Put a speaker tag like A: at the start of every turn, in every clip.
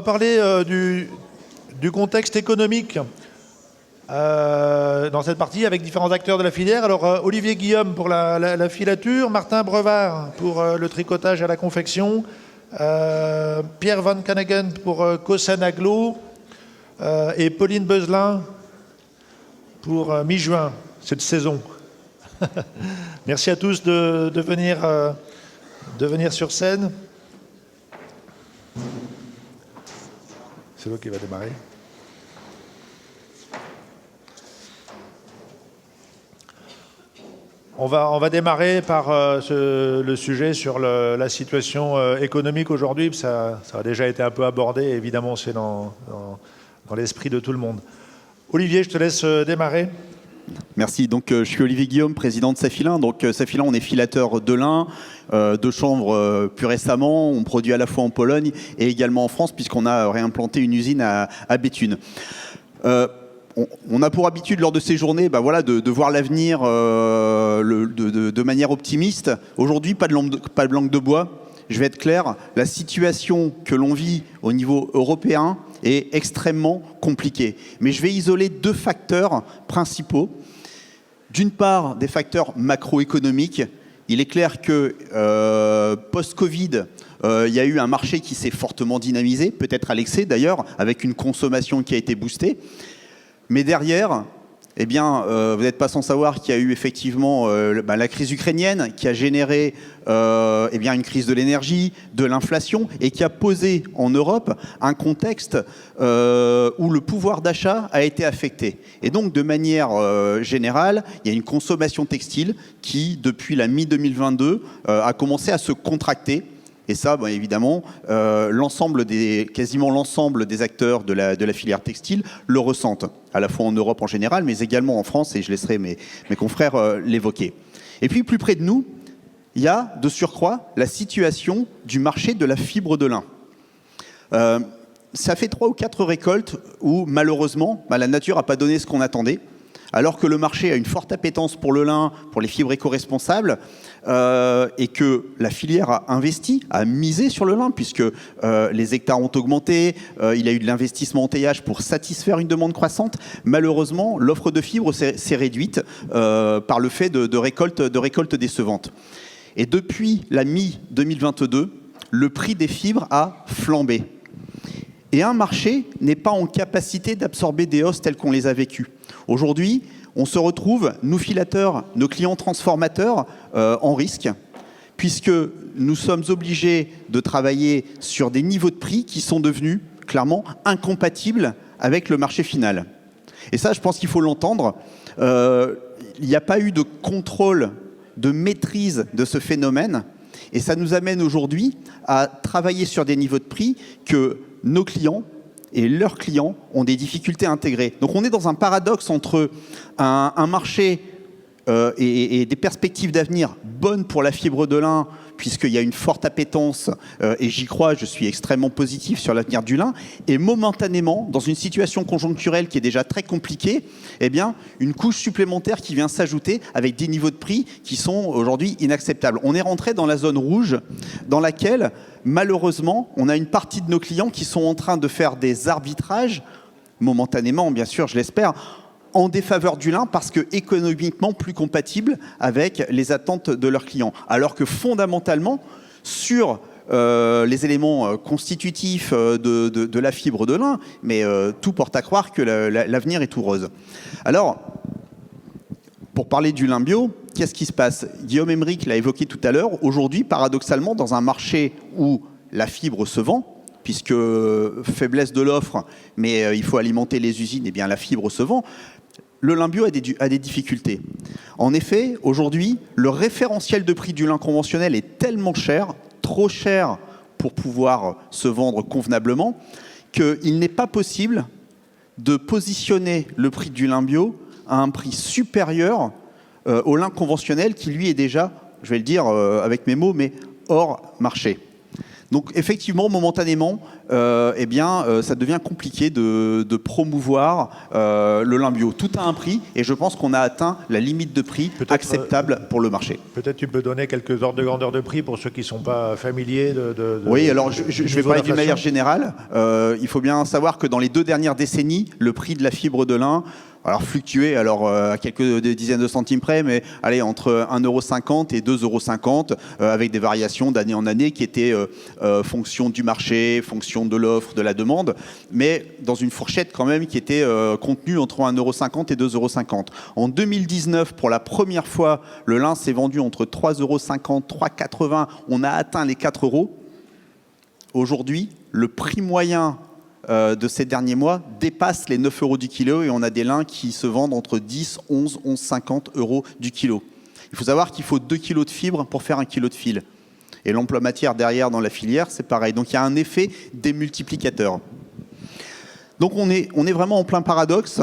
A: parler du contexte économique dans cette partie avec différents acteurs de la filière. Alors Olivier Guillaume pour la filature, Martin Brevard pour le tricotage à la confection, Pierre Van Caneggen pour Cossen Aglo et Pauline Beuzelin pour mi-juin, cette saison. Merci à tous de venir sur scène. C'est l'eau qui va démarrer. On va démarrer par le sujet sur la situation économique aujourd'hui. Ça a déjà été un peu abordé, évidemment c'est dans l'esprit de tout le monde. Olivier, je te laisse démarrer.
B: Merci. Donc, je suis Olivier Guillaume, président de Safilin. Donc, Safilin, on est filateur de lin, de chanvre plus récemment. On produit à la fois en Pologne et également en France, puisqu'on a réimplanté une usine à Béthune. On a pour habitude, lors de ces journées, de voir l'avenir de manière optimiste. Aujourd'hui, pas de langue de bois. Je vais être clair, la situation que l'on vit au niveau européen est extrêmement compliquée. Mais je vais isoler deux facteurs principaux. D'une part, des facteurs macroéconomiques. Il est clair que post-Covid, il y a eu un marché qui s'est fortement dynamisé, peut-être à l'excès d'ailleurs, avec une consommation qui a été boostée. Mais derrière, eh bien, vous n'êtes pas sans savoir qu'il y a eu effectivement la crise ukrainienne qui a généré une crise de l'énergie, de l'inflation et qui a posé en Europe un contexte où le pouvoir d'achat a été affecté. Et donc, de manière générale, il y a une consommation textile qui, depuis la mi-2022, a commencé à se contracter. Et ça, évidemment, quasiment l'ensemble des acteurs de la filière textile le ressentent, à la fois en Europe en général, mais également en France, et je laisserai mes confrères l'évoquer. Et puis, plus près de nous, il y a, de surcroît, la situation du marché de la fibre de lin. Ça fait 3 ou 4 récoltes où, malheureusement, la nature n'a pas donné ce qu'on attendait. Alors que le marché a une forte appétence pour le lin, pour les fibres éco-responsables, et que la filière a investi, a misé sur le lin, puisque les hectares ont augmenté, il y a eu de l'investissement en teillage pour satisfaire une demande croissante. Malheureusement, l'offre de fibres s'est réduite par le fait de récoltes décevantes. Et depuis la mi-2022, le prix des fibres a flambé. Et un marché n'est pas en capacité d'absorber des hausses telles qu'on les a vécues. Aujourd'hui, on se retrouve, nous filateurs, nos clients transformateurs, en risque, puisque nous sommes obligés de travailler sur des niveaux de prix qui sont devenus clairement incompatibles avec le marché final. Et ça, je pense qu'il faut l'entendre. Il n'y a pas eu de contrôle, de maîtrise de ce phénomène. Et ça nous amène aujourd'hui à travailler sur des niveaux de prix que nos clients et leurs clients ont des difficultés à intégrer. Donc on est dans un paradoxe entre un marché et des perspectives d'avenir bonnes pour la fibre de lin, puisqu'il y a une forte appétence, et j'y crois, je suis extrêmement positif sur l'avenir du lin, et momentanément, dans une situation conjoncturelle qui est déjà très compliquée, eh bien, une couche supplémentaire qui vient s'ajouter avec des niveaux de prix qui sont aujourd'hui inacceptables. On est rentré dans la zone rouge dans laquelle, malheureusement, on a une partie de nos clients qui sont en train de faire des arbitrages, momentanément, bien sûr, je l'espère, en défaveur du lin parce que économiquement plus compatible avec les attentes de leurs clients. Alors que fondamentalement, sur les éléments constitutifs de la fibre de lin, mais tout porte à croire que l'avenir est tout rose. Alors, pour parler du lin bio, qu'est-ce qui se passe? Guillaume Aymerich l'a évoqué tout à l'heure. Aujourd'hui, paradoxalement, dans un marché où la fibre se vend, puisque faiblesse de l'offre, mais il faut alimenter les usines, et bien la fibre se vend, le lin bio a des difficultés. En effet, aujourd'hui, le référentiel de prix du lin conventionnel est tellement cher, trop cher pour pouvoir se vendre convenablement, qu'il n'est pas possible de positionner le prix du lin bio à un prix supérieur au lin conventionnel qui, lui, est déjà, je vais le dire avec mes mots, mais hors marché. Donc effectivement, momentanément, ça devient compliqué de promouvoir le lin bio. Tout a un prix et je pense qu'on a atteint la limite de prix acceptable pour le marché.
A: Peut-être tu peux donner quelques ordres de grandeur de prix pour ceux qui ne sont pas familiers
B: Oui, alors je vais parler d'une manière générale. Il faut bien savoir que dans les 2 dernières décennies, le prix de la fibre de lin fluctuait à quelques dizaines de centimes près, mais allez, entre 1,50 € et 2,50 € avec des variations d'année en année qui étaient fonction du marché, fonction de l'offre, de la demande, mais dans une fourchette quand même qui était contenue entre 1,50 € et 2,50 €. En 2019, pour la première fois, le lin s'est vendu entre 3,50 €, 3,80 €. On a atteint les 4 €. Aujourd'hui, le prix moyen de ces derniers mois dépasse les 9 € du kilo et on a des lins qui se vendent entre 10, 11, 11,50 € du kilo. Il faut savoir qu'il faut 2 kg de fibres pour faire 1 kg de fil. Et l'emploi matière derrière dans la filière, c'est pareil. Donc il y a un effet démultiplicateur. Donc on est vraiment en plein paradoxe.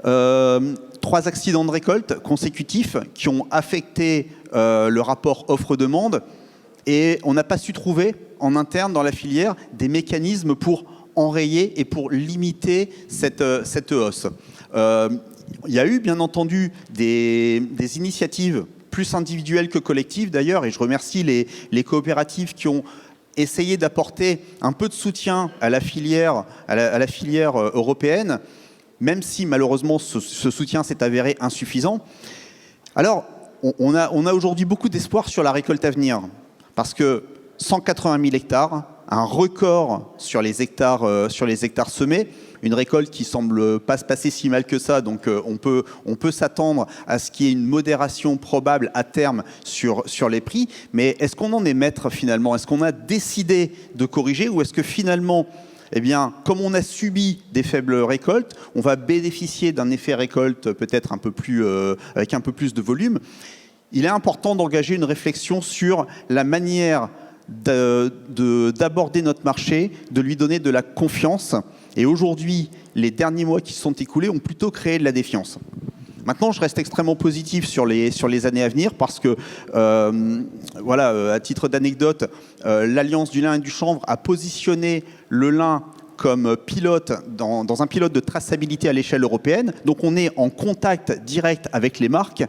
B: 3 accidents de récolte consécutifs qui ont affecté le rapport offre-demande et on n'a pas su trouver en interne dans la filière des mécanismes pour enrayer et pour limiter cette hausse. Il y a eu bien entendu des initiatives plus individuelles que collectives d'ailleurs, et je remercie les coopératives qui ont essayé d'apporter un peu de soutien à la filière, européenne, même si malheureusement ce soutien s'est avéré insuffisant. Alors, on a aujourd'hui beaucoup d'espoir sur la récolte à venir, parce que 180 000 hectares, un record sur les hectares semés, une récolte qui semble pas se passer si mal que ça, donc on peut s'attendre à ce qu'il y ait une modération probable à terme sur les prix. Mais est-ce qu'on en est maître finalement? Est-ce qu'on a décidé de corriger ou est-ce que finalement, eh bien, comme on a subi des faibles récoltes, on va bénéficier d'un effet récolte peut-être avec un peu plus de volume? Il est important d'engager une réflexion sur la manière d'aborder notre marché, de lui donner de la confiance. Et aujourd'hui, les derniers mois qui se sont écoulés ont plutôt créé de la défiance. Maintenant, je reste extrêmement positif sur les années à venir parce que, à titre d'anecdote, l'Alliance du lin et du chanvre a positionné le lin comme pilote dans un pilote de traçabilité à l'échelle européenne. Donc on est en contact direct avec les marques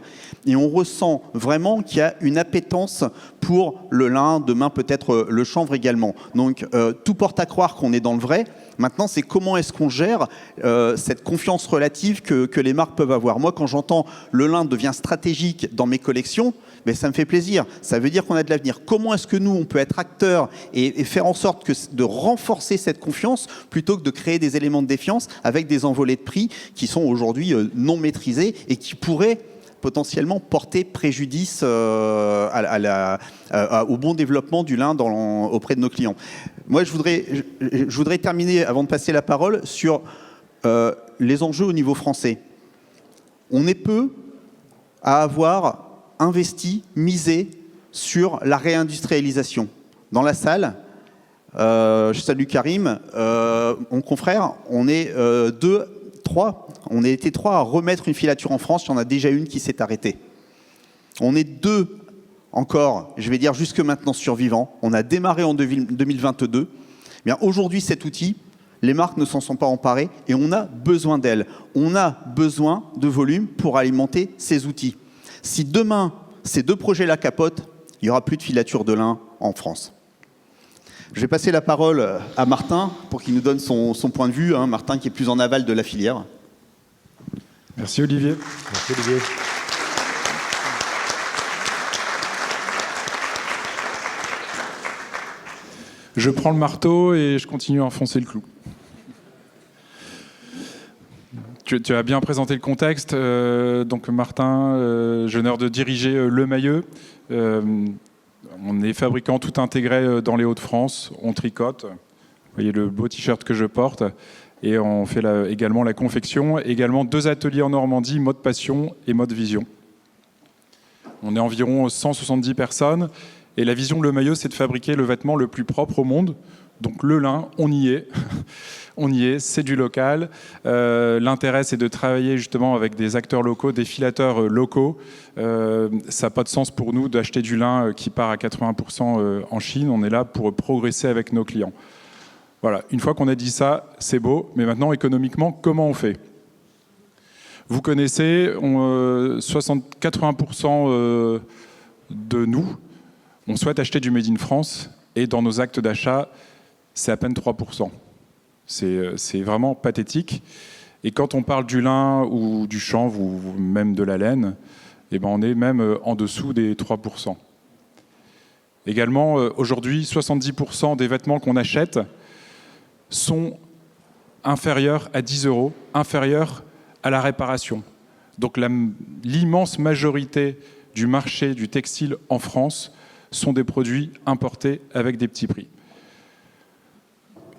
B: et on ressent vraiment qu'il y a une appétence pour le lin, demain peut-être le chanvre également. Donc tout porte à croire qu'on est dans le vrai. Maintenant, c'est comment est-ce qu'on gère cette confiance relative que les marques peuvent avoir. Moi, quand j'entends le lin devient stratégique dans mes collections, mais ça me fait plaisir. Ça veut dire qu'on a de l'avenir. Comment est-ce que nous, on peut être acteurs et faire en sorte de renforcer cette confiance plutôt que de créer des éléments de défiance avec des envolées de prix qui sont aujourd'hui non maîtrisés et qui pourraient potentiellement porter préjudice au bon développement du lin auprès de nos clients. Moi, je voudrais terminer, avant de passer la parole, sur les enjeux au niveau français. On est peu à avoir investi, misé sur la réindustrialisation. Dans la salle, je salue Karim, mon confrère, on est on a été 3 à remettre une filature en France, il y en a déjà une qui s'est arrêtée. On est 2 encore, je vais dire jusque maintenant survivants. On a démarré en 2022. Bien, aujourd'hui, cet outil, les marques ne s'en sont pas emparées et on a besoin d'elles. On a besoin de volume pour alimenter ces outils. Si demain, ces 2 projets-là capotent, il n'y aura plus de filature de lin en France. Je vais passer la parole à Martin pour qu'il nous donne son point de vue. Martin qui est plus en aval de la filière.
C: Merci Olivier.
A: Merci Olivier.
C: Je prends le marteau et je continue à enfoncer le clou. Tu as bien présenté le contexte. Donc Martin, j'ai l'honneur de diriger Le Mayeux. On est fabricant tout intégré dans les Hauts-de-France. On tricote. Vous voyez le beau t-shirt que je porte. Et on fait également la confection. Également 2 ateliers en Normandie, mode passion et mode vision. On est environ 170 personnes. Et la vision de Le Mayeux, c'est de fabriquer le vêtement le plus propre au monde. Donc le lin, on y est. On y est, c'est du local. L'intérêt, c'est de travailler justement avec des acteurs locaux, des filateurs locaux. Ça n'a pas de sens pour nous d'acheter du lin qui part à 80% en Chine. On est là pour progresser avec nos clients. Voilà, une fois qu'on a dit ça, c'est beau, mais maintenant, économiquement, comment on fait ? Vous connaissez, 80% de nous, on souhaite acheter du Made in France, et dans nos actes d'achat, c'est à peine 3%. C'est vraiment pathétique. Et quand on parle du lin ou du chanvre, ou même de la laine, eh ben on est même en dessous des 3%. Également, aujourd'hui, 70% des vêtements qu'on achète sont inférieurs à 10 €, inférieurs à la réparation. Donc l'immense majorité du marché du textile en France sont des produits importés avec des petits prix.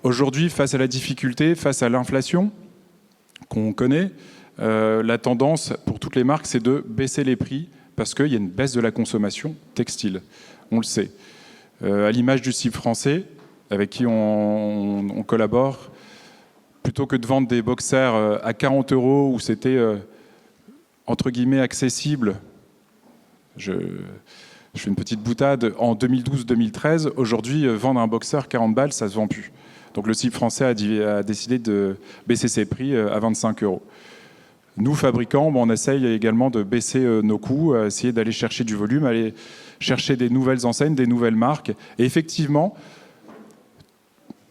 C: Aujourd'hui, face à la difficulté, face à l'inflation qu'on connaît, la tendance pour toutes les marques, c'est de baisser les prix parce qu'il y a une baisse de la consommation textile. On le sait. À l'image du CIB français, avec qui on collabore, plutôt que de vendre des boxers à 40 € où c'était entre guillemets accessible, je fais une petite boutade, en 2012-2013, aujourd'hui, vendre un boxer 40 balles, ça ne se vend plus. Donc le CIB français a décidé de baisser ses prix à 25 €. Nous, fabricants, on essaye également de baisser nos coûts, essayer d'aller chercher du volume, aller chercher des nouvelles enseignes, des nouvelles marques. Et effectivement,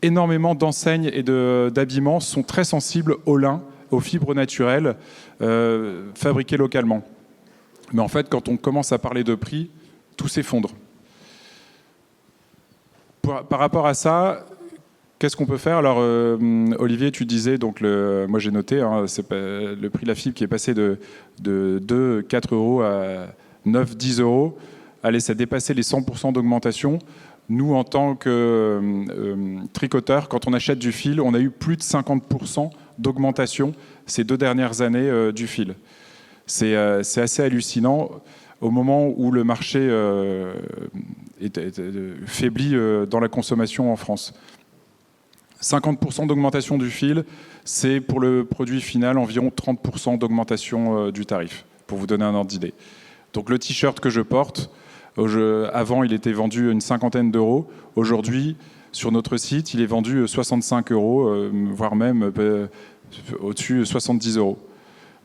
C: énormément d'enseignes et d'habillements sont très sensibles au lin, aux fibres naturelles fabriquées localement. Mais en fait, quand on commence à parler de prix, tout s'effondre. Par rapport à ça, qu'est-ce qu'on peut faire ? Alors, Olivier, tu disais, donc moi j'ai noté, le prix de la fibre qui est passé de 2, 4 € à 9, 10 €. Allez, ça a dépassé les 100% d'augmentation. Nous, en tant que tricoteurs, quand on achète du fil, on a eu plus de 50% d'augmentation ces 2 dernières années du fil. C'est assez hallucinant au moment où le marché faiblit dans la consommation en France. 50% d'augmentation du fil, c'est pour le produit final environ 30% d'augmentation du tarif, pour vous donner un ordre d'idée. Donc le t-shirt que je porte, avant il était vendu une 50aine d'euros, aujourd'hui sur notre site il est vendu 65 €, voire même au-dessus 70 €.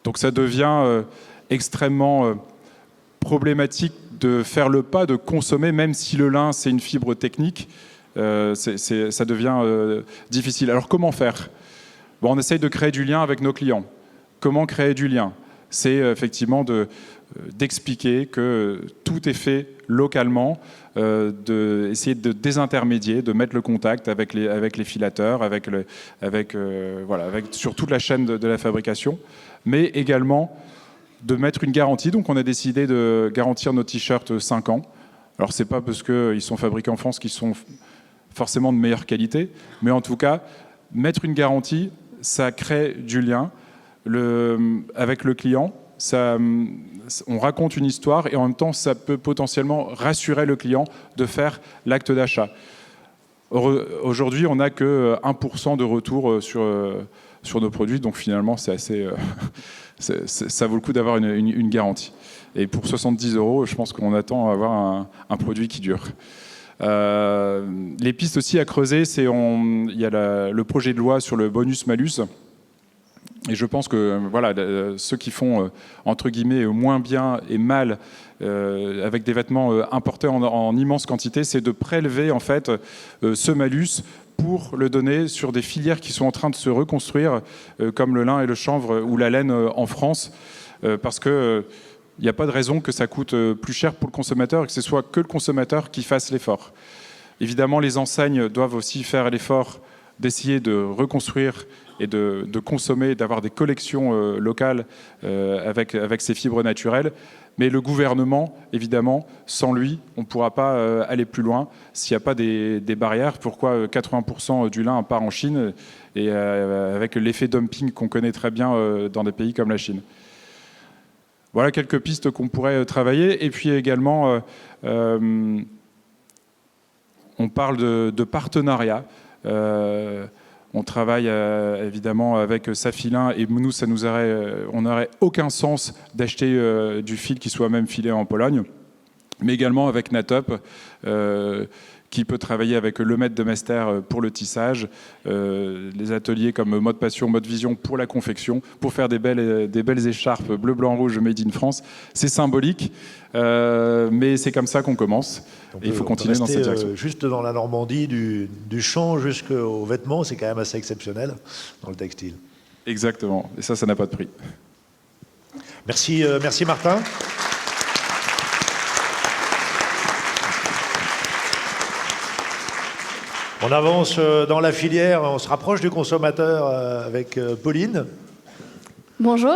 C: Donc ça devient extrêmement problématique de faire le pas, de consommer, même si le lin c'est une fibre technique. Ça devient difficile. Alors comment faire ? On essaye de créer du lien avec nos clients. Comment créer du lien ? C'est effectivement d'expliquer que tout est fait localement, d'essayer de désintermédier, de mettre le contact avec les filateurs, sur toute la chaîne de la fabrication, mais également de mettre une garantie. Donc on a décidé de garantir nos t-shirts 5 ans. Alors c'est pas parce qu'ils sont fabriqués en France qu'ils sont forcément de meilleure qualité, mais en tout cas, mettre une garantie, ça crée du lien avec le client, on raconte une histoire et en même temps, ça peut potentiellement rassurer le client de faire l'acte d'achat. Aujourd'hui, on n'a que 1% de retour sur nos produits, donc finalement, c'est assez, ça vaut le coup d'avoir une garantie. Et pour 70 €, je pense qu'on attend à avoir un produit qui dure. Les pistes aussi à creuser, il y a le projet de loi sur le bonus-malus. Et je pense que ceux qui font, entre guillemets, moins bien et mal avec des vêtements importés en immense quantité, c'est de prélever en fait ce malus pour le donner sur des filières qui sont en train de se reconstruire, comme le lin et le chanvre ou la laine en France, parce que il n'y a pas de raison que ça coûte plus cher pour le consommateur et que ce soit que le consommateur qui fasse l'effort. Évidemment, les enseignes doivent aussi faire l'effort d'essayer de reconstruire et de consommer, d'avoir des collections locales avec ces fibres naturelles. Mais le gouvernement, évidemment, sans lui, on ne pourra pas aller plus loin. S'il n'y a pas des barrières, pourquoi 80% du lin part en Chine et avec l'effet dumping qu'on connaît très bien dans des pays comme la Chine. Voilà quelques pistes qu'on pourrait travailler. Et puis également, on parle de partenariat. On travaille évidemment avec Safilin et nous, on n'aurait aucun sens d'acheter du fil qui soit même filé en Pologne, mais également avec Natop, qui peut travailler avec le maître de Mester pour le tissage, les ateliers comme Mode Passion, Mode Vision pour la confection, pour faire des belles écharpes bleu, blanc, rouge made in France. C'est symbolique, mais c'est comme ça qu'on commence. Et il faut continuer dans cette direction.
A: Juste dans la Normandie, du champ jusqu'aux vêtements, c'est quand même assez exceptionnel dans le textile.
C: Exactement, et ça n'a pas de prix.
A: Merci, merci Martin. On avance dans la filière, on se rapproche du consommateur avec Pauline.
D: Bonjour,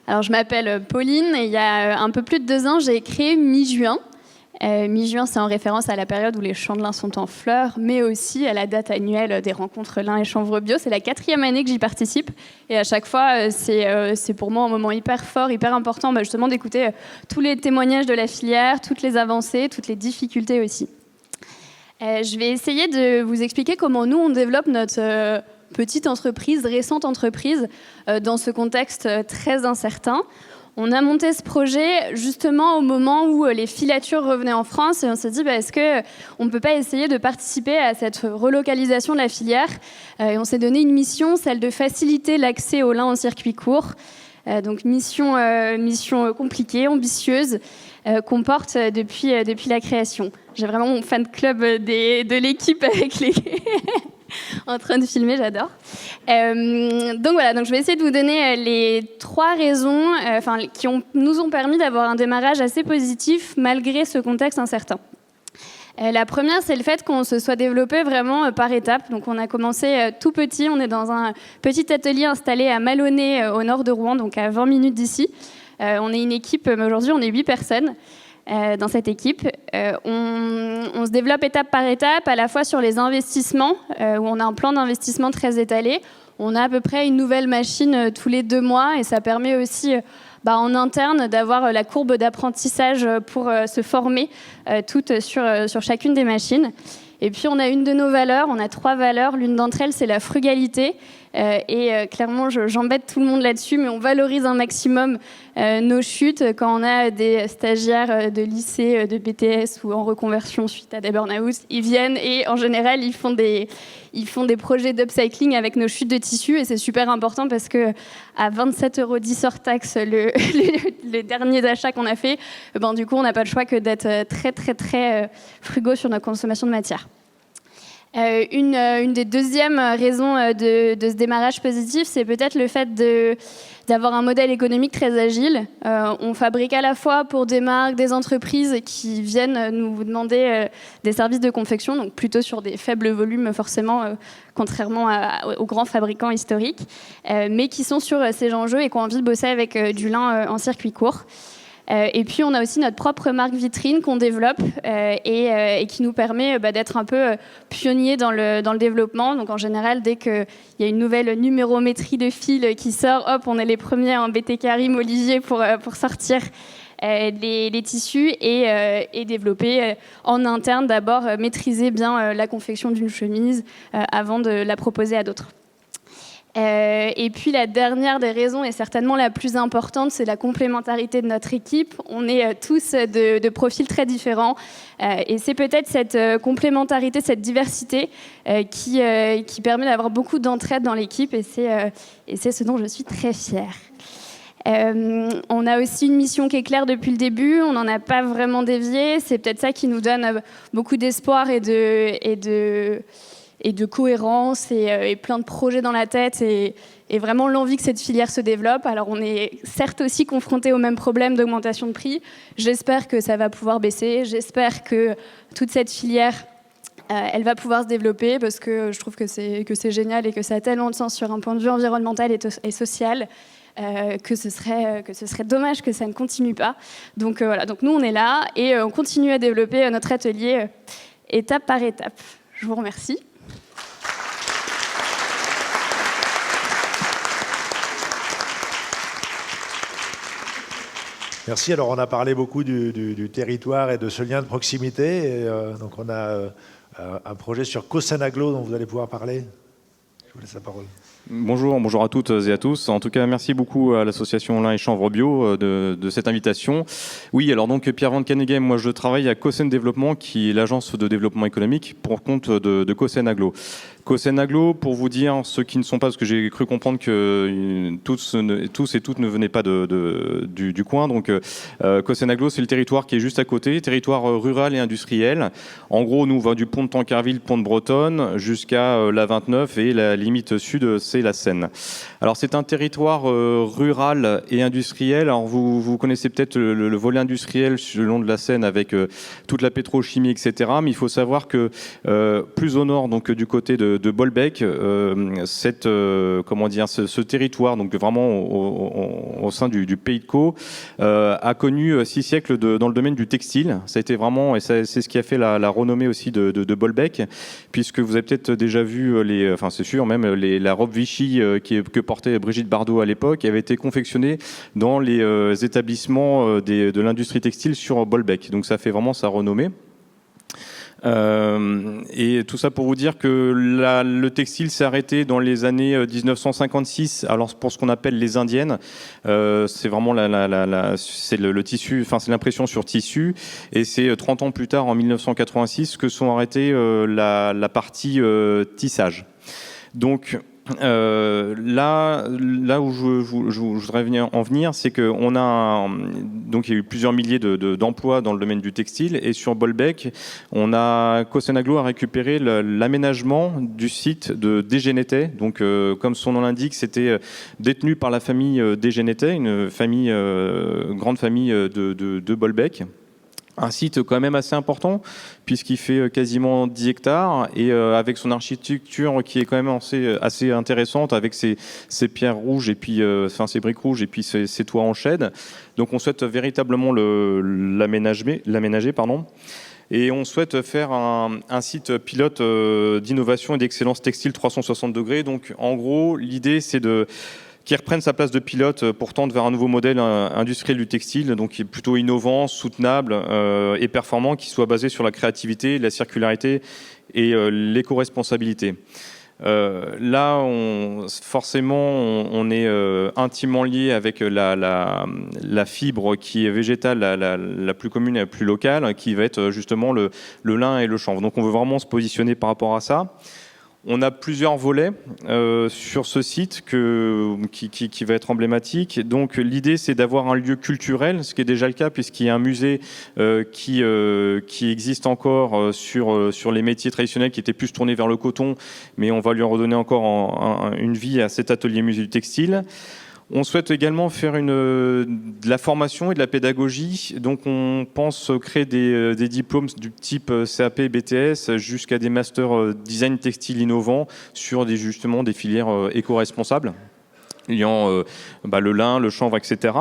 D: alors je m'appelle Pauline et il y a un peu plus de 2 ans, j'ai créé Mi-Juin. Mi-juin, c'est en référence à la période où les champs de lin sont en fleurs, mais aussi à la date annuelle des rencontres lin et chanvre bio. C'est la 4e année que j'y participe. Et à chaque fois, c'est pour moi un moment hyper fort, hyper important, justement d'écouter tous les témoignages de la filière, toutes les avancées, toutes les difficultés aussi. Je vais essayer de vous expliquer comment nous, on développe notre petite entreprise, récente entreprise, dans ce contexte très incertain. On a monté ce projet justement au moment où les filatures revenaient en France et on s'est dit est-ce qu'on ne peut pas essayer de participer à cette relocalisation de la filière et on s'est donné une mission, celle de faciliter l'accès au lin en circuit court. Donc mission compliquée, ambitieuse, qu'on porte depuis la création. J'ai vraiment mon fan club de l'équipe avec les... en train de filmer, j'adore. Donc voilà, donc je vais essayer de vous donner les 3 raisons qui nous ont permis d'avoir un démarrage assez positif malgré ce contexte incertain. La première, c'est le fait qu'on se soit développé vraiment par étapes. Donc on a commencé tout petit, on est dans un petit atelier installé à Malonnet au nord de Rouen, donc à 20 minutes d'ici. On est une équipe, aujourd'hui on est 8 personnes. Dans cette équipe. On se développe étape par étape, à la fois sur les investissements, où on a un plan d'investissement très étalé. On a à peu près une nouvelle machine tous les 2 mois et ça permet aussi en interne d'avoir la courbe d'apprentissage pour se former toutes sur chacune des machines. Et puis on a une de nos valeurs, on a 3 valeurs. L'une d'entre elles, c'est la frugalité. Clairement, j'embête tout le monde là-dessus, mais on valorise un maximum nos chutes. Quand on a des stagiaires de lycée, de BTS ou en reconversion suite à des burn-out, ils viennent et en général, ils font des projets d'upcycling avec nos chutes de tissu et c'est super important parce que à 27,10 € hors taxe, le dernier d'achat qu'on a fait, du coup, on n'a pas le choix que d'être très, très, très frugaux sur notre consommation de matière. Une des deuxièmes raisons de ce démarrage positif, c'est peut-être le fait d'avoir un modèle économique très agile. On fabrique à la fois pour des marques, des entreprises qui viennent nous demander des services de confection, donc plutôt sur des faibles volumes forcément, contrairement aux grands fabricants historiques, mais qui sont sur ces enjeux et qui ont envie de bosser avec du lin en circuit court. Et puis, on a aussi notre propre marque vitrine qu'on développe et qui nous permet d'être un peu pionniers dans le développement. Donc, en général, dès qu'il y a une nouvelle numérométrie de fil qui sort, hop, on est les premiers en BTK Rim Olivier pour sortir les tissus et développer en interne, d'abord maîtriser bien la confection d'une chemise avant de la proposer à d'autres. Et puis la dernière des raisons, et certainement la plus importante, c'est la complémentarité de notre équipe. On est tous de profils très différents et c'est peut-être cette complémentarité, cette diversité qui permet d'avoir beaucoup d'entraide dans l'équipe et c'est ce dont je suis très fière. On a aussi une mission qui est claire depuis le début, on n'en a pas vraiment dévié, c'est peut-être ça qui nous donne beaucoup d'espoir et de cohérence et plein de projets dans la tête et vraiment l'envie que cette filière se développe. Alors on est certes aussi confronté au même problème d'augmentation de prix. J'espère que ça va pouvoir baisser. J'espère que toute cette filière, elle va pouvoir se développer parce que je trouve que c'est génial et que ça a tellement de sens sur un point de vue environnemental et social que ce serait dommage que ça ne continue pas. Donc voilà, donc nous on est là et on continue à développer notre atelier étape par étape. Je vous remercie.
A: Merci. Alors, on a parlé beaucoup du territoire et de ce lien de proximité. Et, donc, on a un projet sur Cosanaglo dont vous allez pouvoir parler. Je vous laisse la parole.
E: Bonjour à toutes et à tous. En tout cas, merci beaucoup à l'association Lin et Chanvre Bio de cette invitation. Oui, alors donc Pierre Van Caneghem, moi je travaille à Cosen Développement, qui est l'agence de développement économique pour compte de Cosen Aglo. Cosen Aglo, pour vous dire, ceux qui ne sont pas, parce que j'ai cru comprendre que tous et toutes ne venaient pas du coin. Donc Cosen Aglo, c'est le territoire qui est juste à côté, territoire rural et industriel. En gros, nous, on va du pont de Tancarville, pont de Bretonne, jusqu'à la 29 et la limite sud, c'est la Seine. Alors c'est un territoire rural et industriel. Alors vous connaissez peut-être le volet industriel le long de la Seine avec toute la pétrochimie, etc. Mais il faut savoir que plus au nord, donc du côté de Bolbec, ce territoire, donc vraiment au sein du pays de Caux, a connu 6 siècles dans le domaine du textile. Ça a été vraiment, et c'est ce qui a fait la renommée aussi de Bolbec, puisque vous avez peut-être déjà vu c'est sûr même la robe Vichy que portait Brigitte Bardot à l'époque, avait été confectionnée dans les établissements de l'industrie textile sur Bolbec. Donc ça fait vraiment sa renommée. Et tout ça pour vous dire que le textile s'est arrêté dans les années 1956. Alors pour ce qu'on appelle les indiennes, c'est vraiment c'est le tissu, enfin c'est l'impression sur tissu. Et c'est 30 ans plus tard, en 1986, que sont arrêtés la partie tissage. Donc là où je voudrais en venir, c'est qu'on a donc il y a eu plusieurs milliers d'emplois dans le domaine du textile, et sur Bolbec, Cosen Aglo a récupéré l'aménagement du site de Desgenetais. Donc comme son nom l'indique, c'était détenu par la famille Desgenetais, une grande famille de Bolbec. Un site quand même assez important, puisqu'il fait quasiment 10 hectares, et avec son architecture qui est quand même assez intéressante, avec ses pierres rouges, et puis ses briques rouges, et puis ses toits en chaude. Donc on souhaite véritablement l'aménager. Et on souhaite faire un site pilote d'innovation et d'excellence textile 360 degrés. Donc en gros, l'idée c'est qui reprenne sa place de pilote pour tendre vers un nouveau modèle industriel du textile, donc qui est plutôt innovant, soutenable et performant, qui soit basé sur la créativité, la circularité et l'éco-responsabilité. Là, forcément, on est intimement lié avec la fibre qui est végétale, la plus commune et la plus locale, qui va être justement le lin et le chanvre. Donc on veut vraiment se positionner par rapport à ça. On a plusieurs volets sur ce site qui va être emblématique. Donc l'idée, c'est d'avoir un lieu culturel, ce qui est déjà le cas, puisqu'il y a un musée qui existe encore sur les métiers traditionnels, qui étaient plus tournés vers le coton, mais on va lui en redonner encore une vie à cet atelier musée du textile. On souhaite également faire de la formation et de la pédagogie. Donc on pense créer des diplômes du type CAP, BTS, jusqu'à des masters design textile innovant sur justement des filières éco-responsables, liant le lin, le chanvre, etc.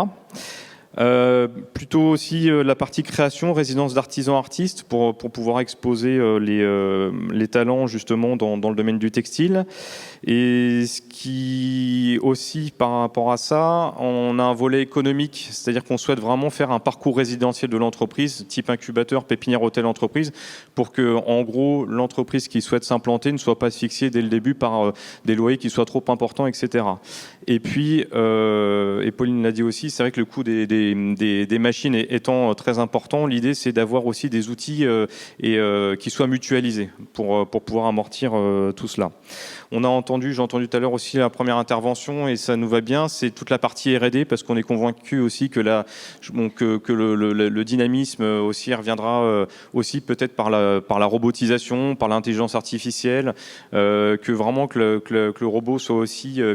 E: Plutôt aussi la partie création, résidence d'artisans artistes pour pouvoir exposer les talents justement dans le domaine du textile. Et ce qui aussi par rapport à ça, on a un volet économique, c'est-à-dire qu'on souhaite vraiment faire un parcours résidentiel de l'entreprise, type incubateur, pépinière, hôtel, entreprise, pour que en gros l'entreprise qui souhaite s'implanter ne soit pas asphyxiée dès le début par des loyers qui soient trop importants, etc. Et puis, et Pauline l'a dit aussi, c'est vrai que le coût des machines étant très important, l'idée c'est d'avoir aussi des outils qui soient mutualisés pour pouvoir amortir tout cela. J'ai entendu tout à l'heure aussi la première intervention, et ça nous va bien, c'est toute la partie R&D, parce qu'on est convaincu aussi que le dynamisme aussi reviendra aussi peut-être par la robotisation, par l'intelligence artificielle, que vraiment que le robot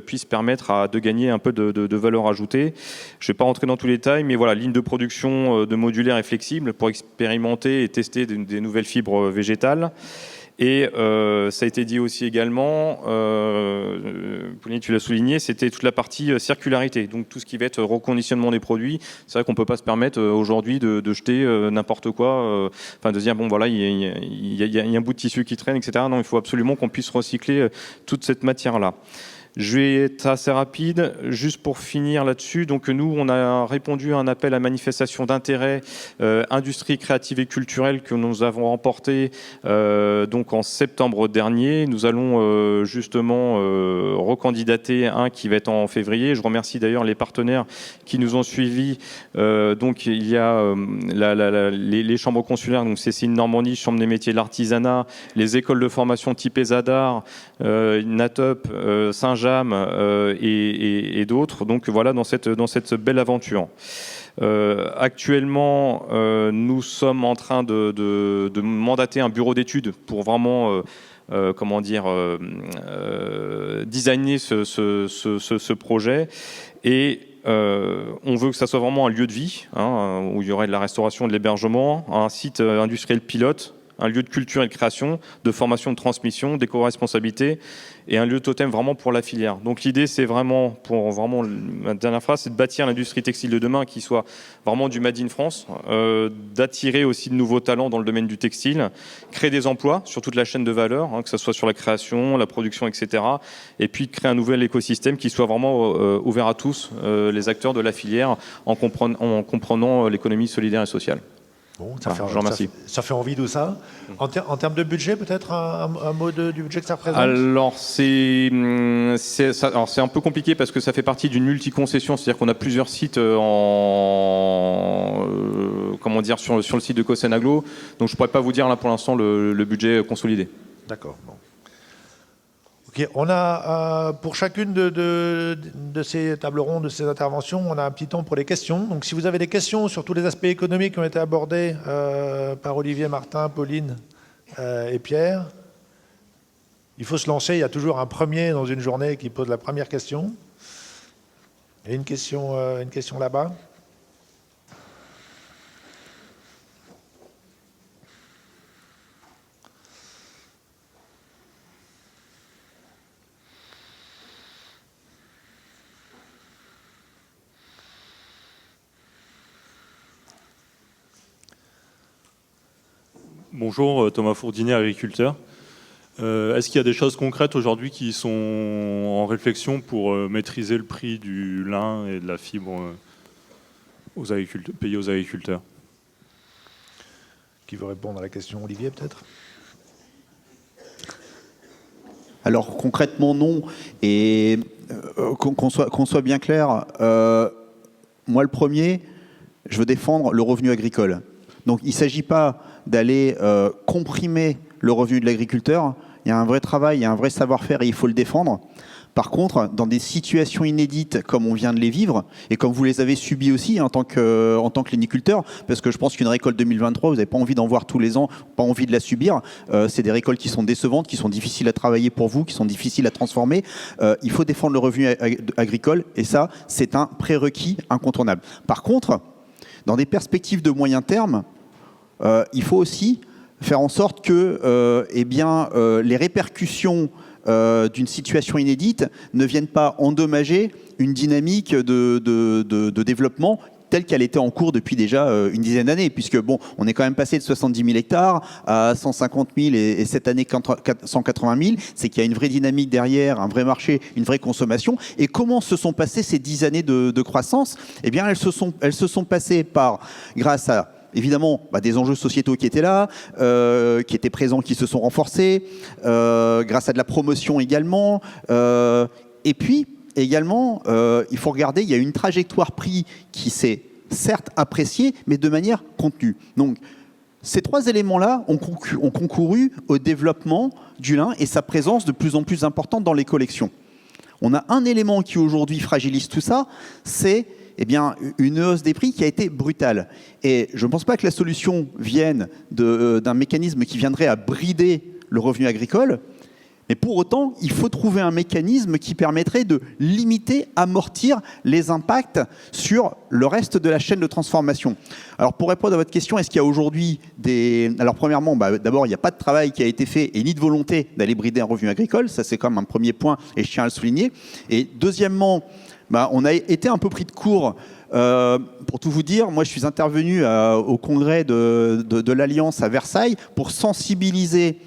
E: puisse permettre de gagner un peu de valeur ajoutée. Je ne vais pas rentrer dans tous les détails, mais voilà, ligne de production de modulaire et flexible pour expérimenter et tester des nouvelles fibres végétales. Et ça a été dit aussi également, Pauline, tu l'as souligné, c'était toute la partie circularité, donc tout ce qui va être reconditionnement des produits. C'est vrai qu'on ne peut pas se permettre aujourd'hui de jeter n'importe quoi, de dire bon voilà, il y a un bout de tissu qui traîne, etc. Non, il faut absolument qu'on puisse recycler toute cette matière-là. Je vais être assez rapide, juste pour finir là-dessus. Donc nous, on a répondu à un appel à manifestation d'intérêt industrie créative et culturelle que nous avons remporté donc en septembre dernier. Nous allons justement recandidater un qui va être en février. Je remercie d'ailleurs les partenaires qui nous ont suivis. Donc il y a les chambres consulaires, donc Cécile Normandie, Chambre des métiers de l'artisanat, les écoles de formation type ESADAR, NATUP, Saint-James et d'autres. Donc voilà, dans cette belle aventure. Actuellement, nous sommes en train de mandater un bureau d'études pour vraiment designer ce projet. Et on veut que ça soit vraiment un lieu de vie, où il y aurait de la restauration et de l'hébergement, un site industriel pilote, un lieu de culture et de création, de formation, de transmission, d'éco-responsabilité et un lieu totem vraiment pour la filière. Donc l'idée, c'est vraiment, ma dernière phrase, c'est de bâtir l'industrie textile de demain qui soit vraiment du Made in France, d'attirer aussi de nouveaux talents dans le domaine du textile, créer des emplois sur toute la chaîne de valeur, que ce soit sur la création, la production, etc. Et puis de créer un nouvel écosystème qui soit vraiment ouvert à tous, les acteurs de la filière, en comprenant l'économie solidaire et sociale.
A: Bon,
E: je vous remercie.
A: Ça fait envie tout ça. En termes de budget, peut-être un mot du budget que ça représente.
E: Alors c'est un peu compliqué parce que ça fait partie d'une multi-concession, c'est-à-dire qu'on a plusieurs sites sur le site de Cosenaglo. Donc je pourrais pas vous dire là pour l'instant le budget consolidé.
A: D'accord. Bon. Ok, on a pour chacune de ces tables rondes, de ces interventions, on a un petit temps pour les questions. Donc si vous avez des questions sur tous les aspects économiques qui ont été abordés par Olivier, Martin, Pauline et Pierre, il faut se lancer. Il y a toujours un premier dans une journée qui pose la première question. Et une question là-bas.
F: Bonjour, Thomas Fourdinet, agriculteur. Est-ce qu'il y a des choses concrètes aujourd'hui qui sont en réflexion pour maîtriser le prix du lin et de la fibre payés aux agriculteurs?
A: Qui veut répondre à la question? Olivier, peut-être?
B: Alors concrètement, non. Et qu'on soit bien clair, moi le premier, je veux défendre le revenu agricole. Donc il ne s'agit pas d'aller comprimer le revenu de l'agriculteur. Il y a un vrai travail, il y a un vrai savoir-faire et il faut le défendre. Par contre, dans des situations inédites comme on vient de les vivre, et comme vous les avez subies aussi en tant qu'léniculteur, parce que je pense qu'une récolte 2023, vous n'avez pas envie d'en voir tous les ans, pas envie de la subir. C'est des récoltes qui sont décevantes, qui sont difficiles à travailler pour vous, qui sont difficiles à transformer. Il faut défendre le revenu agricole, et ça, c'est un prérequis incontournable. Par contre, dans des perspectives de moyen terme, il faut aussi faire en sorte que les répercussions d'une situation inédite ne viennent pas endommager une dynamique de développement telle qu'elle était en cours depuis déjà une dizaine d'années, puisque bon, on est quand même passé de 70 000 hectares à 150 000 et cette année 180 000, c'est qu'il y a une vraie dynamique derrière, un vrai marché, une vraie consommation. Et comment se sont passées ces 10 années de croissance? Eh bien, elles se sont passées grâce à évidemment, des enjeux sociétaux qui étaient là, qui étaient présents, qui se sont renforcés, grâce à de la promotion également. Et puis, également, il faut regarder, il y a une trajectoire prix qui s'est certes appréciée, mais de manière contenue. Donc, ces trois éléments-là ont concouru au développement du lin et sa présence de plus en plus importante dans les collections. On a un élément qui aujourd'hui fragilise tout ça, c'est une hausse des prix qui a été brutale. Et je ne pense pas que la solution vienne d'un mécanisme qui viendrait à brider le revenu agricole, mais pour autant, il faut trouver un mécanisme qui permettrait de limiter, amortir les impacts sur le reste de la chaîne de transformation. Alors pour répondre à votre question, est-ce qu'il y a aujourd'hui Alors premièrement, d'abord, il n'y a pas de travail qui a été fait et ni de volonté d'aller brider un revenu agricole, ça c'est quand même un premier point et je tiens à le souligner. Et deuxièmement, on a été un peu pris de court. Pour tout vous dire, moi je suis intervenu au congrès de l'Alliance à Versailles pour sensibiliser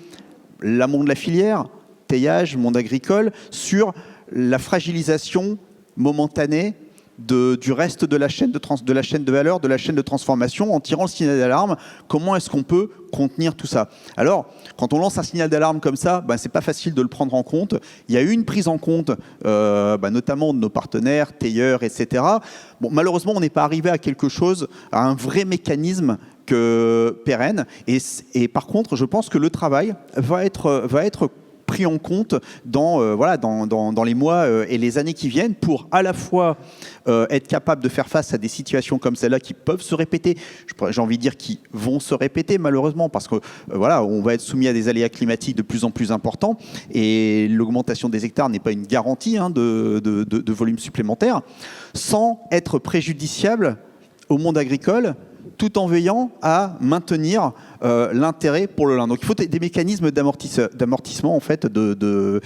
B: l'amont de la filière, teillage, monde agricole, sur la fragilisation momentanée du reste de la chaîne de valeur, de la chaîne de transformation, en tirant le signal d'alarme. Comment est-ce qu'on peut contenir tout ça? Alors, quand on lance un signal d'alarme comme ça, c'est pas facile de le prendre en compte. Il y a eu une prise en compte, notamment de nos partenaires, Teyer, etc. Bon, malheureusement, on n'est pas arrivé à quelque chose, à un vrai mécanisme pérenne. Et par contre, je pense que le travail va être pris en compte dans les mois et les années qui viennent pour à la fois être capable de faire face à des situations comme celle-là qui peuvent se répéter, j'ai envie de dire qui vont se répéter malheureusement parce que on va être soumis à des aléas climatiques de plus en plus importants et l'augmentation des hectares n'est pas une garantie de volume supplémentaire, sans être préjudiciable au monde agricole, tout en veillant à maintenir l'intérêt pour le lin. Donc il faut des mécanismes d'amortissement en fait de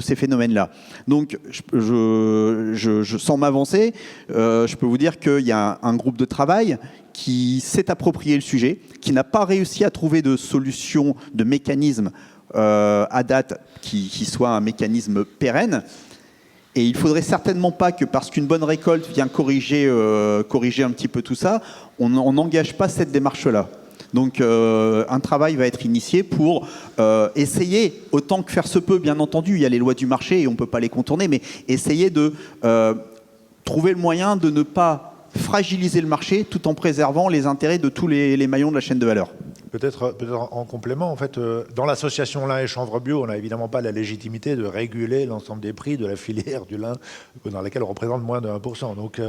B: ces phénomènes-là. Donc sans m'avancer, je peux vous dire qu'il y a un groupe de travail qui s'est approprié le sujet, qui n'a pas réussi à trouver de solution, de mécanisme à date qui soit un mécanisme pérenne. Et il ne faudrait certainement pas que, parce qu'une bonne récolte vient corriger un petit peu tout ça, on n'engage pas cette démarche-là. Donc un travail va être initié pour essayer, autant que faire se peut, bien entendu, il y a les lois du marché et on ne peut pas les contourner, mais essayer de trouver le moyen de ne pas fragiliser le marché tout en préservant les intérêts de tous les maillons de la chaîne de valeur.
A: Peut-être en complément, en fait, dans l'association lin et chanvre bio, on n'a évidemment pas la légitimité de réguler l'ensemble des prix de la filière du lin dans laquelle on représente moins de 1%. Donc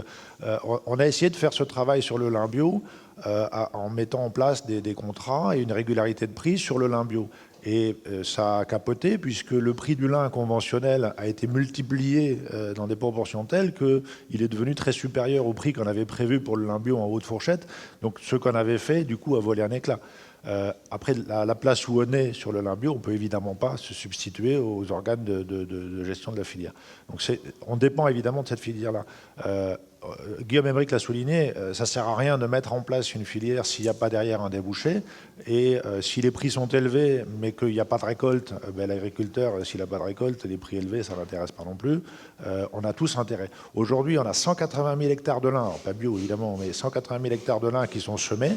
A: on a essayé de faire ce travail sur le lin bio en mettant en place des contrats et une régularité de prix sur le lin bio. Et ça a capoté puisque le prix du lin conventionnel a été multiplié dans des proportions telles qu'il est devenu très supérieur au prix qu'on avait prévu pour le lin bio en haute fourchette. Donc ce qu'on avait fait, du coup, a volé un éclat. Après, la place où on est sur le lin bio, on ne peut évidemment pas se substituer aux organes de gestion de la filière. Donc on dépend évidemment de cette filière-là. Guillaume Emeric l'a souligné, ça ne sert à rien de mettre en place une filière s'il n'y a pas derrière un débouché. Et si les prix sont élevés, mais qu'il n'y a pas de récolte, l'agriculteur, s'il n'a pas de récolte, les prix élevés, ça ne l'intéresse pas non plus. On a tous intérêt. Aujourd'hui, on a 180 000 hectares de lin, alors pas bio évidemment, mais 180 000 hectares de lin qui sont semés.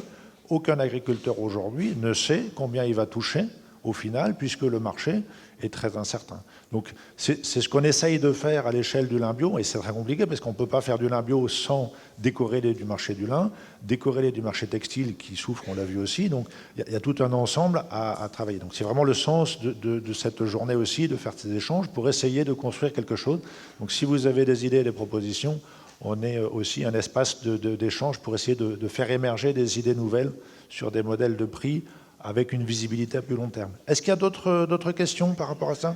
A: Aucun agriculteur aujourd'hui ne sait combien il va toucher au final, puisque le marché est très incertain. Donc c'est ce qu'on essaye de faire à l'échelle du lin bio, et c'est très compliqué parce qu'on ne peut pas faire du lin bio sans décorréler du marché du lin, décorréler du marché textile qui souffre, on l'a vu aussi. Donc il y a tout un ensemble à travailler. Donc c'est vraiment le sens de cette journée aussi, de faire ces échanges pour essayer de construire quelque chose. Donc si vous avez des idées et des propositions, on est aussi un espace d'échange pour essayer de faire émerger des idées nouvelles sur des modèles de prix avec une visibilité à plus long terme. Est-ce qu'il y a d'autres questions par rapport à ça?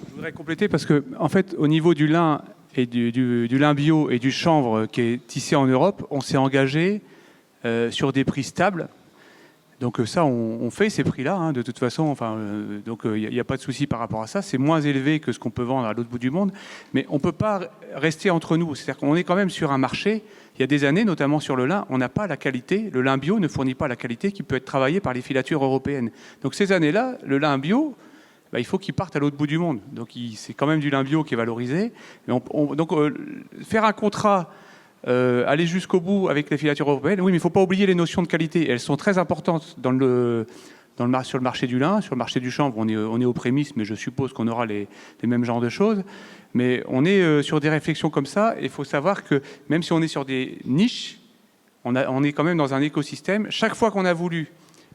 G: Je voudrais compléter parce que, en fait, au niveau du lin et du lin bio et du chanvre qui est tissé en Europe, on s'est engagé sur des prix stables. Donc ça, on fait ces prix-là, de toute façon. Donc il n'y a pas de souci par rapport à ça. C'est moins élevé que ce qu'on peut vendre à l'autre bout du monde. Mais on ne peut pas rester entre nous. C'est-à-dire qu'on est quand même sur un marché. Il y a des années, notamment sur le lin, on n'a pas la qualité. Le lin bio ne fournit pas la qualité qui peut être travaillée par les filatures européennes. Donc ces années-là, le lin bio, il faut qu'il parte à l'autre bout du monde. Donc c'est quand même du lin bio qui est valorisé. Donc faire un contrat... aller jusqu'au bout avec les filatures européennes, oui, mais il ne faut pas oublier les notions de qualité. Elles sont très importantes sur le marché du lin. Sur le marché du chanvre, on est aux prémices, mais je suppose qu'on aura les mêmes genres de choses. Mais on est sur des réflexions comme ça. Il faut savoir que même si on est sur des niches, on est quand même dans un écosystème. Chaque fois qu'on a voulu,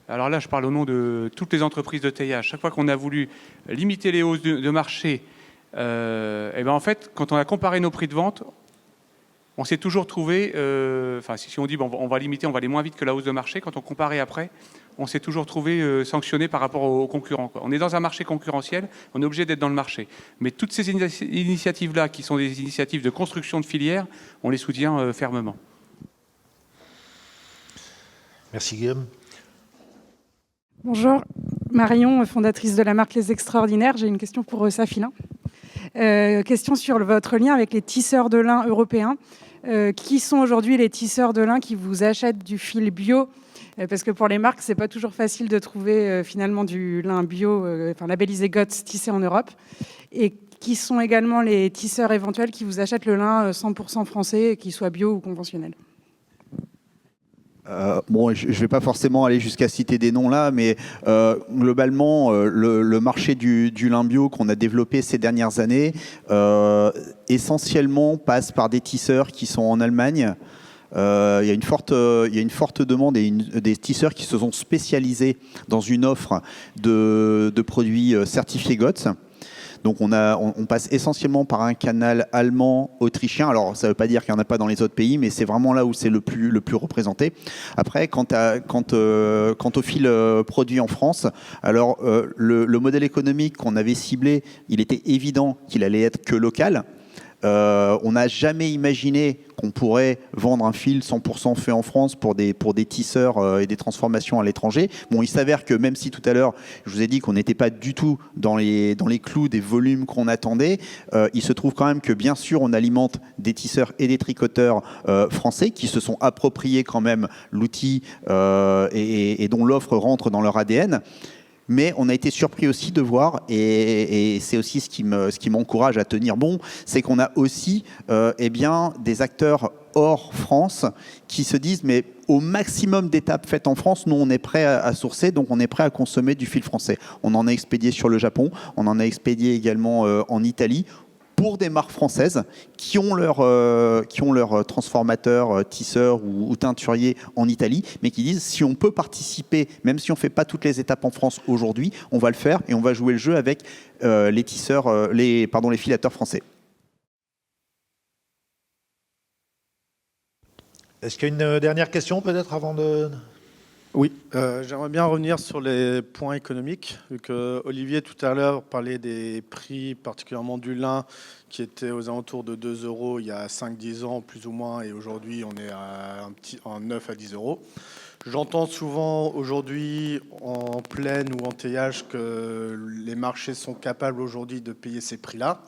G: alors là je parle au nom de toutes les entreprises de teillage, chaque fois qu'on a voulu limiter les hausses de marché, en fait, quand on a comparé nos prix de vente, on s'est toujours trouvé, si on dit on va limiter, on va aller moins vite que la hausse de marché, quand on comparait après, on s'est toujours trouvé sanctionné par rapport aux concurrents. On est dans un marché concurrentiel, on est obligé d'être dans le marché. Mais toutes ces initiatives-là, qui sont des initiatives de construction de filières, on les soutient fermement.
A: Merci Guillaume.
H: Bonjour, Marion, fondatrice de la marque Les Extraordinaires. J'ai une question pour Safi Lin. Question sur votre lien avec les tisseurs de lin européens. Qui sont aujourd'hui les tisseurs de lin qui vous achètent du fil bio Parce que pour les marques, c'est pas toujours facile de trouver finalement du lin bio, labellisé GOTS, tissé en Europe. Et qui sont également les tisseurs éventuels qui vous achètent le lin 100% français, qu'il soit bio ou conventionnel?
B: Bon, je ne vais pas forcément aller jusqu'à citer des noms là, mais globalement, le marché du lin bio qu'on a développé ces dernières années, essentiellement passe par des tisseurs qui sont en Allemagne. Il y a une forte demande et des tisseurs qui se sont spécialisés dans une offre de produits certifiés GOTS. Donc on passe essentiellement par un canal allemand, autrichien. Alors ça ne veut pas dire qu'il n'y en a pas dans les autres pays, mais c'est vraiment là où c'est le plus représenté. Après, quant au fil produit en France, alors le modèle économique qu'on avait ciblé, il était évident qu'il allait être que local. On n'a jamais imaginé qu'on pourrait vendre un fil 100% fait en France pour des tisseurs et des transformations à l'étranger. Bon, il s'avère que même si tout à l'heure, je vous ai dit qu'on n'était pas du tout dans les clous des volumes qu'on attendait, il se trouve quand même que bien sûr, on alimente des tisseurs et des tricoteurs français qui se sont appropriés quand même l'outil et dont l'offre rentre dans leur ADN. Mais on a été surpris aussi de voir, et c'est aussi ce qui m'encourage à tenir bon, c'est qu'on a aussi des acteurs hors France qui se disent mais au maximum d'étapes faites en France, nous on est prêt à sourcer, donc on est prêt à consommer du fil français. On en a expédié sur le Japon, on en a expédié également en Italie, pour des marques françaises qui ont leur transformateur, tisseur ou teinturier en Italie, mais qui disent si on peut participer, même si on ne fait pas toutes les étapes en France aujourd'hui, on va le faire et on va jouer le jeu avec les filateurs français.
A: Est-ce qu'il y a une dernière question peut-être avant de...
I: Oui, j'aimerais bien revenir sur les points économiques, vu que Olivier tout à l'heure parlait des prix, particulièrement du lin, qui étaient aux alentours de 2 € il y a 5-10 ans, plus ou moins, et aujourd'hui on est à en 9 à 10 €. J'entends souvent aujourd'hui en plaine ou en teillage que les marchés sont capables aujourd'hui de payer ces prix-là.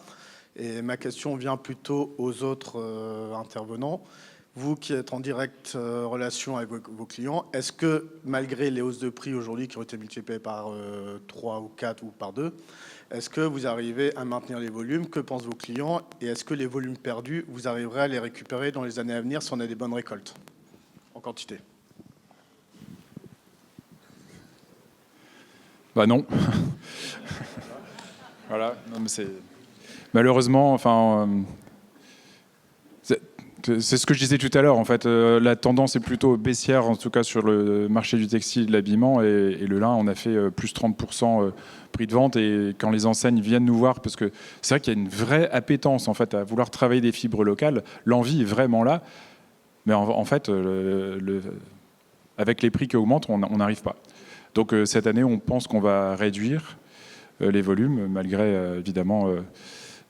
I: Et ma question vient plutôt aux autres intervenants. Vous qui êtes en directe relation avec vos clients, est-ce que malgré les hausses de prix aujourd'hui qui ont été multipliées par 3 ou 4 ou par 2, est-ce que vous arrivez à maintenir les volumes? Que pensent vos clients? Et est-ce que les volumes perdus, vous arriverez à les récupérer dans les années à venir si on a des bonnes récoltes en quantité?
C: Bah non. Voilà, non, mais c'est... Malheureusement, enfin... C'est ce que je disais tout à l'heure, en fait, la tendance est plutôt baissière, en tout cas sur le marché du textile, de l'habillement, et le lin, on a fait plus 30% prix de vente, et quand les enseignes viennent nous voir, parce que c'est vrai qu'il y a une vraie appétence en fait, à vouloir travailler des fibres locales, l'envie est vraiment là, mais en fait, avec les prix qui augmentent, on n'arrive pas. Donc cette année, on pense qu'on va réduire les volumes, malgré évidemment...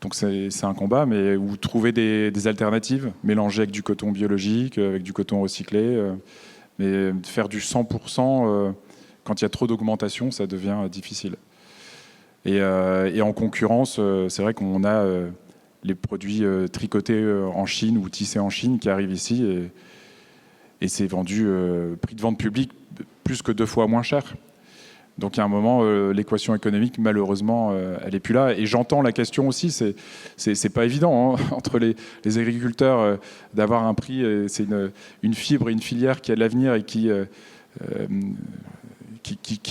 C: Donc c'est un combat, mais où trouver des alternatives, mélanger avec du coton biologique, avec du coton recyclé, mais faire du 100%, quand il y a trop d'augmentation, ça devient difficile. Et en concurrence, c'est vrai qu'on a les produits tricotés en Chine ou tissés en Chine qui arrivent ici, et c'est vendu prix de vente public plus que 2 fois moins cher. Donc il y a un moment, l'équation économique, malheureusement, elle n'est plus là. Et j'entends la question aussi, c'est pas évident hein, entre les agriculteurs d'avoir un prix, c'est une fibre, une filière qui a de l'avenir et qui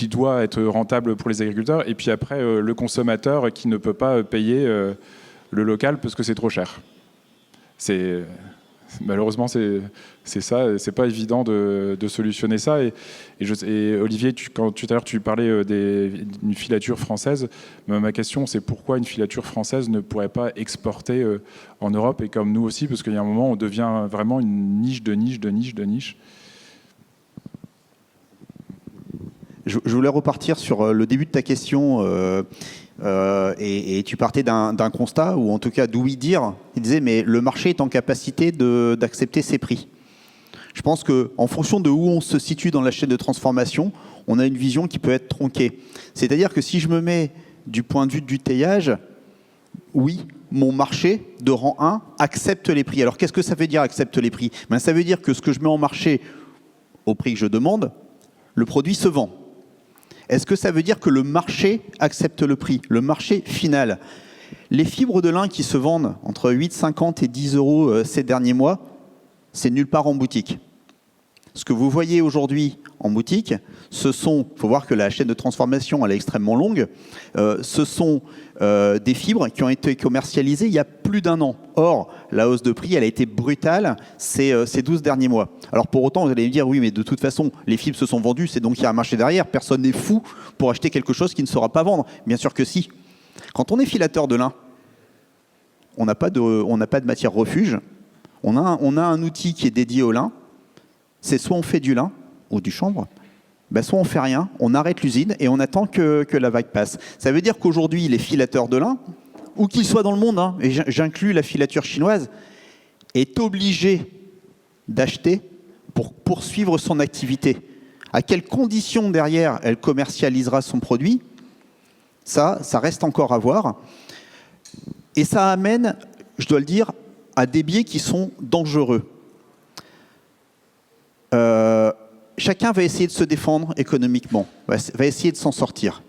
C: doit être rentable pour les agriculteurs. Et puis après, le consommateur qui ne peut pas payer le local parce que c'est trop cher. Malheureusement, c'est ça. C'est pas évident de solutionner ça. Et Olivier, quand tout à l'heure tu parlais d'une filature française, ma question c'est pourquoi une filature française ne pourrait pas exporter en Europe et comme nous aussi, parce qu'il y a un moment où on devient vraiment une niche de niche de niche de niche.
B: Je voulais repartir sur le début de ta question. Et tu partais d'un constat, ou en tout cas d'ouï dire, il disait mais le marché est en capacité d'accepter ces prix. Je pense qu'en fonction de où on se situe dans la chaîne de transformation, on a une vision qui peut être tronquée. C'est-à-dire que si je me mets du point de vue du teillage, oui, mon marché de rang 1 accepte les prix. Alors qu'est-ce que ça veut dire accepte les prix? Ça veut dire que ce que je mets en marché au prix que je demande le produit se vend. Est-ce que ça veut dire que le marché accepte le prix, le marché final? Les fibres de lin qui se vendent entre 8,50 et 10 euros ces derniers mois, c'est nulle part en boutique. Ce que vous voyez aujourd'hui en boutique, ce sont, il faut voir que la chaîne de transformation elle est extrêmement longue, ce sont des fibres qui ont été commercialisées il y a plus d'1 an. Or, la hausse de prix, elle a été brutale ces 12 derniers mois. Alors pour autant, vous allez me dire, oui, mais de toute façon, les fibres se sont vendues, c'est donc il y a un marché derrière, personne n'est fou pour acheter quelque chose qui ne saura pas vendre. Bien sûr que si. Quand on est filateur de lin, on n'a pas de matière refuge, on a un outil qui est dédié au lin, c'est soit on fait du lin ou du chanvre, soit on fait rien, on arrête l'usine et on attend que la vague passe. Ça veut dire qu'aujourd'hui, les filateurs de lin, où qu'ils soient dans le monde, et j'inclus la filature chinoise, est obligé d'acheter pour poursuivre son activité. À quelles conditions derrière elle commercialisera son produit, ça reste encore à voir. Et ça amène, je dois le dire, à des biais qui sont dangereux. Chacun va essayer de se défendre économiquement, va essayer de s'en sortir.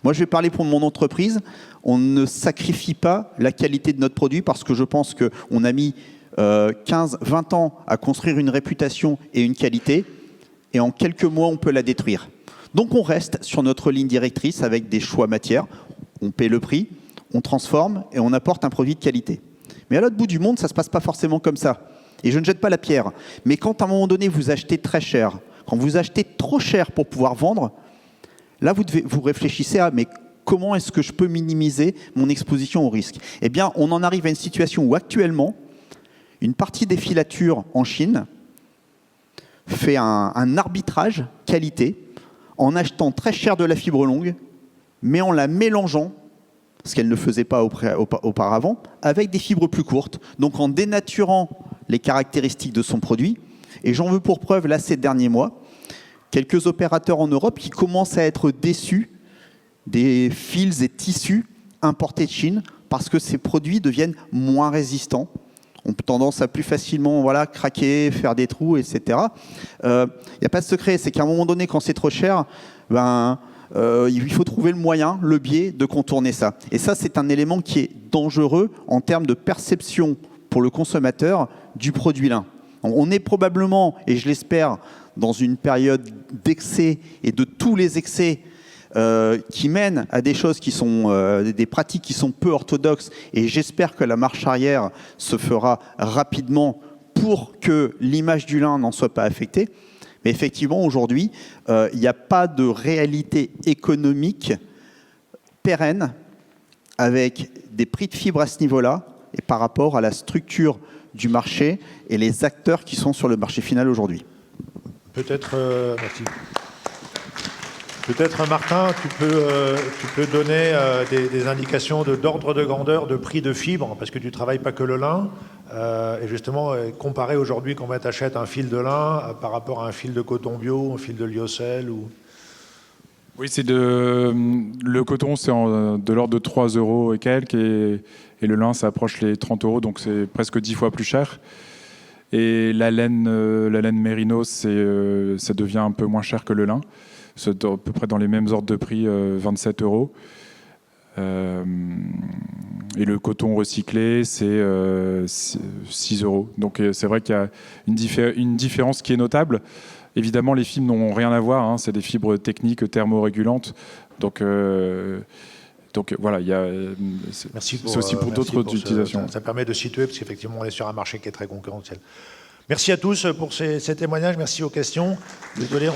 B: Moi, je vais parler pour mon entreprise. On ne sacrifie pas la qualité de notre produit parce que je pense qu'on a mis 15, 20 ans à construire une réputation et une qualité, et en quelques mois, on peut la détruire. Donc, on reste sur notre ligne directrice avec des choix matières. On paie le prix, on transforme et on apporte un produit de qualité. Mais à l'autre bout du monde, ça ne se passe pas forcément comme ça. Et je ne jette pas la pierre. Mais quand à un moment donné, vous achetez très cher, quand vous achetez trop cher pour pouvoir vendre, là, vous réfléchissez à mais comment est-ce que je peux minimiser mon exposition au risque? Eh bien, on en arrive à une situation où actuellement, une partie des filatures en Chine fait un arbitrage qualité en achetant très cher de la fibre longue, mais en la mélangeant, ce qu'elle ne faisait pas auparavant, avec des fibres plus courtes, donc en dénaturant les caractéristiques de son produit. Et j'en veux pour preuve, là, ces derniers mois, quelques opérateurs en Europe qui commencent à être déçus des fils et tissus importés de Chine parce que ces produits deviennent moins résistants, ont tendance à plus facilement craquer, faire des trous, etc. Il n'y a pas de secret, c'est qu'à un moment donné, quand c'est trop cher, il faut trouver le moyen, le biais de contourner ça. Et ça, c'est un élément qui est dangereux en termes de perception pour le consommateur du produit lin. On est probablement, et je l'espère, dans une période d'excès et de tous les excès qui mènent à des choses qui sont des pratiques qui sont peu orthodoxes, et j'espère que la marche arrière se fera rapidement pour que l'image du lin n'en soit pas affectée. Mais effectivement, aujourd'hui, il n'y a pas de réalité économique pérenne avec des prix de fibres à ce niveau-là et par rapport à la structure du marché et les acteurs qui sont sur le marché final aujourd'hui.
A: Peut-être, merci. Peut-être, Martin, tu peux donner des indications d'ordre de grandeur, de prix de fibres, parce que tu ne travailles pas que le lin, et justement, comparer aujourd'hui quand tu achètes un fil de lin par rapport à un fil de coton bio, un fil de lyocell ou...
C: Oui, le coton, c'est de l'ordre de 3 euros et quelques, et le lin, ça approche les 30 euros, donc c'est presque 10 fois plus cher. Et la laine mérino, ça devient un peu moins cher que le lin. C'est à peu près dans les mêmes ordres de prix, 27 euros. Et le coton recyclé, c'est 6 euros. Donc c'est vrai qu'il y a une différence qui est notable. Évidemment, les fibres n'ont rien à voir. C'est des fibres techniques thermorégulantes. Donc voilà, c'est aussi pour d'autres utilisations.
A: Ça permet de situer, parce qu'effectivement, on est sur un marché qui est très concurrentiel. Merci à tous pour ces témoignages. Merci aux questions. Désolé,